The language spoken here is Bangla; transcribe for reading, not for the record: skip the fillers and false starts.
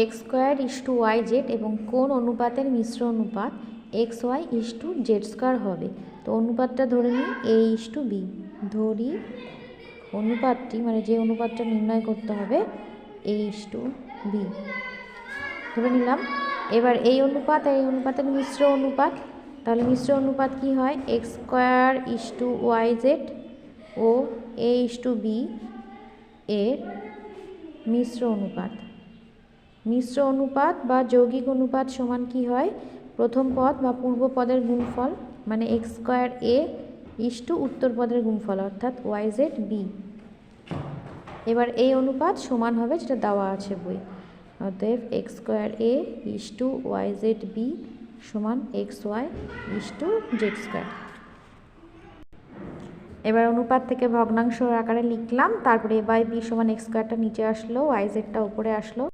X square is to Y z এবং কোন অনুপাতের মিশ্র অনুপাত x y is to z square হবে। তো অনুপাতটা ধরে নিই এ ইস্টু বি। ধরি অনুপাতটি মানে যে অনুপাতটা নির্ণয় করতে হবে এ ইস্টু বি ধরে নিলাম। এবার এই অনুপাত আর এই অনুপাতের মিশ্র অনুপাত, তাহলে মিশ্র অনুপাত কি হয় X square is to Y Z ও এ ইস্টু বি এর মিশ্র অনুপাত। মিশ্র অনুপাত বা যৌগিক অনুপাত সমান কি হয় প্রথম পদ বা পূর্ব পদের গুণফল মানে এক্স স্কোয়ার এ ইস্টু উত্তর পদের গুণফল অর্থাৎ ওয়াই জেড বি। এবার এই অনুপাত সমান হবে যেটা দেওয়া আছে বই, অতএব x square a is to Y z b সমান x y is to z square. এবার অনুপাত থেকে ভগ্নাংশ আকারে লিখলাম, তারপরে এ বাই বি সমান এক্স স্কোয়ারটা নিচে আসলো, ওয়াই জেডটা উপরে আসলো,